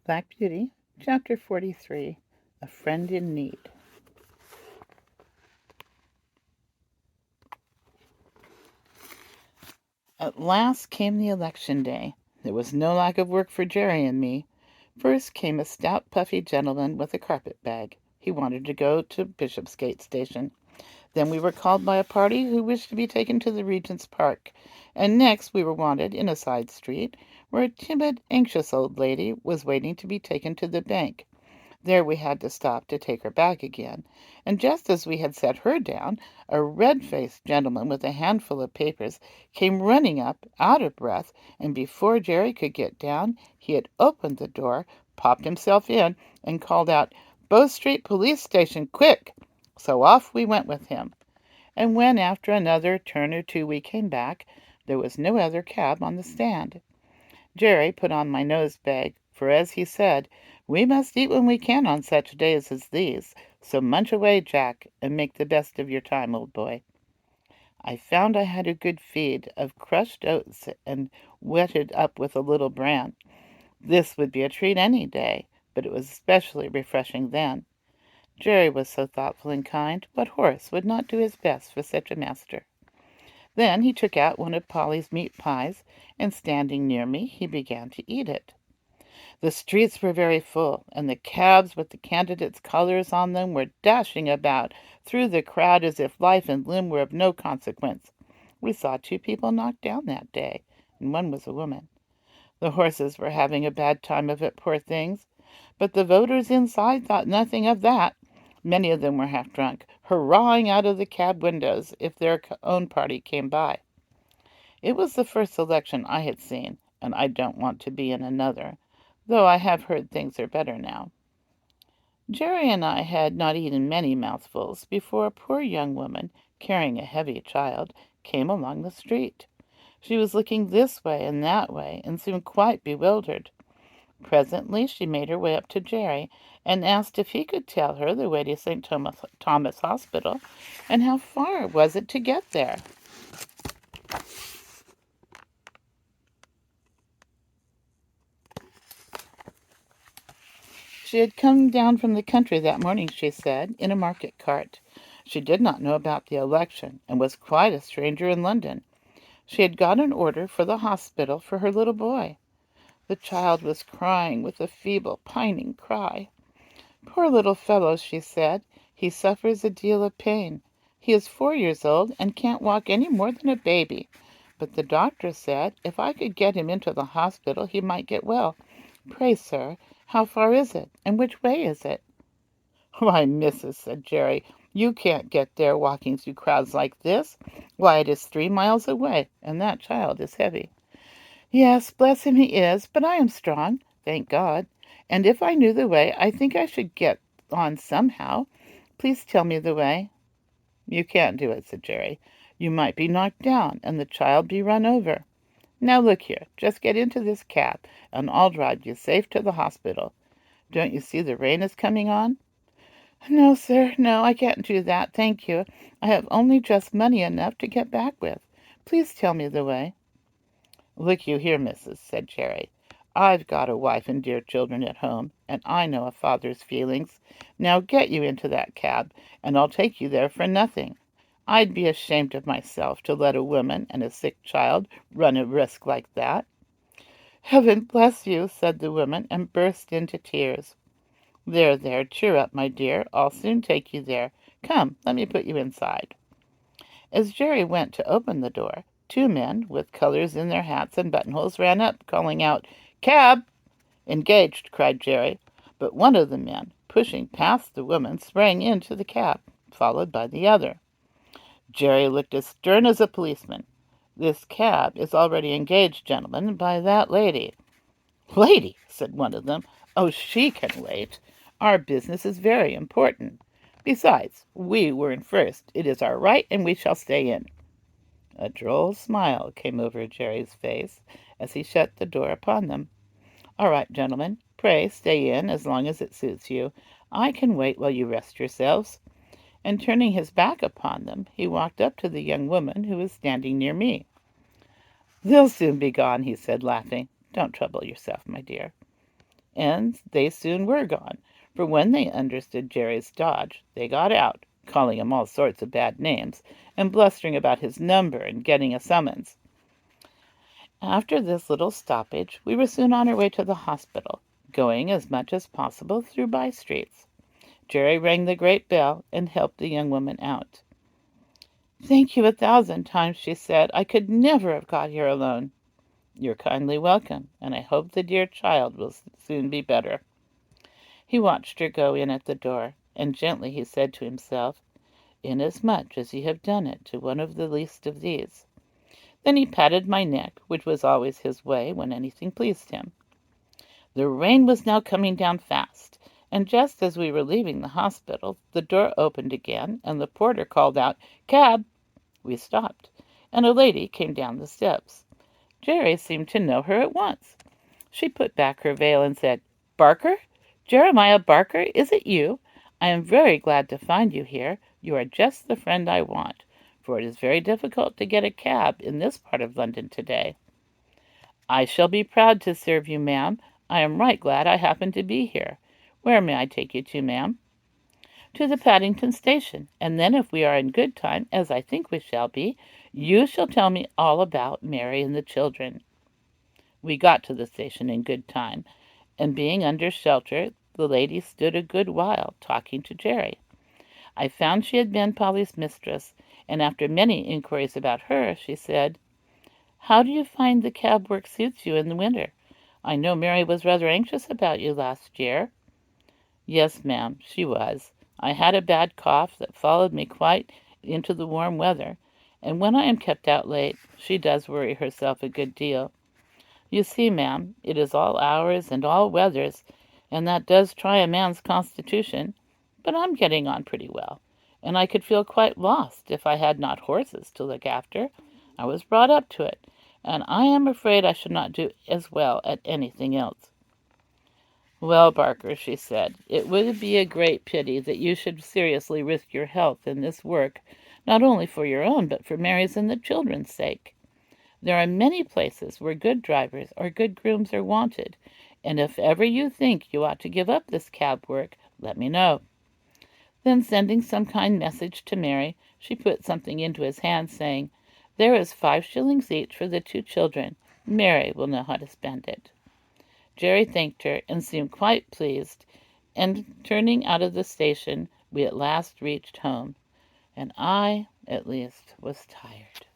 Black Beauty, Chapter 43, A Friend in Need. At last came the election day. There was no lack of work for Jerry and me. First came a stout, puffy gentleman with a carpet bag. He wanted to go to Bishopsgate Station. Then we were called by a party who wished to be taken to the Regent's Park. And next we were wanted in a side street, where a timid, anxious old lady was waiting to be taken to the bank. There we had to stop to take her back again, and just as we had set her down, a red-faced gentleman with a handful of papers came running up, out of breath, and before Jerry could get down, he had opened the door, popped himself in, and called out, "Bow Street Police Station, quick!" So off we went with him. And when after another turn or two we came back, there was no other cab on the stand. Jerry put on my nose-bag, for, as he said, we must eat when we can on such days as these, so munch away, Jack, and make the best of your time, old boy. I found I had a good feed of crushed oats and wetted up with a little bran. This would be a treat any day, but it was especially refreshing then. Jerry was so thoughtful and kind, what horse would not do his best for such a master? Then he took out one of Polly's meat pies, and standing near me, he began to eat it. The streets were very full, and the cabs with the candidates' colors on them were dashing about through the crowd as if life and limb were of no consequence. We saw 2 people knocked down that day, and one was a woman. The horses were having a bad time of it, poor things, but the voters inside thought nothing of that. Many of them were half drunk, hurrahing out of the cab windows if their own party came by. It was the first election I had seen, and I don't want to be in another, though I have heard things are better now. Jerry and I had not eaten many mouthfuls before a poor young woman, carrying a heavy child, came along the street. She was looking this way and that way, and seemed quite bewildered. Presently she made her way up to Jerry, and asked if he could tell her the way to St. Thomas Hospital, and how far was it to get there. She had come down from the country that morning, she said, in a market cart. She did not know about the election, and was quite a stranger in London. She had got an order for the hospital for her little boy. The child was crying with a feeble, pining cry. "Poor little fellow," she said, "he suffers a deal of pain. He is 4 years old, and can't walk any more than a baby. But the doctor said if I could get him into the hospital he might get well. Pray, sir, how far is it, and which way is it?" "Why, missus," said Jerry, "you can't get there walking through crowds like this. Why, it is 3 miles away, and that child is heavy." "Yes, bless him, he is, but I am strong, thank God, and if I knew the way, I think I should get on somehow. Please tell me the way." "You can't do it," said Jerry. "You might be knocked down, and the child be run over. Now look here, just get into this cab, and I'll drive you safe to the hospital. Don't you see the rain is coming on?" "No, sir, no, I can't do that, thank you. I have only just money enough to get back with. Please tell me the way." "Look you here, missus," said Jerry. "I've got a wife and dear children at home, and I know a father's feelings. Now get you into that cab, and I'll take you there for nothing. I'd be ashamed of myself to let a woman and a sick child run a risk like that." "Heaven bless you," said the woman, and burst into tears. "There, there, cheer up, my dear. I'll soon take you there. Come, let me put you inside." As Jerry went to open the door, 2 men, with colors in their hats and buttonholes, ran up, calling out, "Cab!" "Engaged," cried Jerry, but one of the men, pushing past the woman, sprang into the cab, followed by the other. Jerry looked as stern as a policeman. "This cab is already engaged, gentlemen, by that lady." "Lady!" said one of them. "Oh, she can wait. Our business is very important. Besides, we were in first. It is our right, and we shall stay in." A droll smile came over Jerry's face as he shut the door upon them. "All right, gentlemen, pray stay in as long as it suits you. I can wait while you rest yourselves." And turning his back upon them, he walked up to the young woman who was standing near me. "They'll soon be gone," he said, laughing. "Don't trouble yourself, my dear." And they soon were gone, for when they understood Jerry's dodge, they got out, calling him all sorts of bad names, and blustering about his number and getting a summons. After this little stoppage, we were soon on our way to the hospital, going as much as possible through by-streets. Jerry rang the great bell and helped the young woman out. "Thank you 1,000 times," she said. "I could never have got here alone." "You're kindly welcome, and I hope the dear child will soon be better." He watched her go in at the door, and gently he said to himself, "Inasmuch as ye have done it to one of the least of these." Then he patted my neck, which was always his way when anything pleased him. The rain was now coming down fast, and just as we were leaving the hospital, the door opened again, and the porter called out, "Cab!" We stopped, and a lady came down the steps. Jerry seemed to know her at once. She put back her veil and said, "Barker? Jeremiah Barker, is it you? I am very glad to find you here. You are just the friend I want, for it is very difficult to get a cab in this part of London today." "I shall be proud to serve you, ma'am. I am right glad I happen to be here. Where may I take you to, ma'am?" "To the Paddington Station, and then if we are in good time, as I think we shall be, you shall tell me all about Mary and the children." We got to the station in good time, and being under shelter, the lady stood a good while talking to Jerry. I found she had been Polly's mistress, and after many inquiries about her, she said, "How do you find the cab work suits you in the winter? I know Mary was rather anxious about you last year." "Yes, ma'am, she was. I had a bad cough that followed me quite into the warm weather, and when I am kept out late, she does worry herself a good deal. You see, ma'am, it is all hours and all weathers, and that does try a man's constitution. But I'm getting on pretty well, and I could feel quite lost if I had not horses to look after. I was brought up to it, and I am afraid I should not do as well at anything else." "Well, Barker," she said, "it would be a great pity that you should seriously risk your health in this work, not only for your own, but for Mary's and the children's sake. There are many places where good drivers or good grooms are wanted, and if ever you think you ought to give up this cab work, let me know." Then, sending some kind message to Mary, she put something into his hand, saying, "There is 5 shillings each for the 2 children. Mary will know how to spend it." Jerry thanked her and seemed quite pleased, and turning out of the station, we at last reached home, and I, at least, was tired.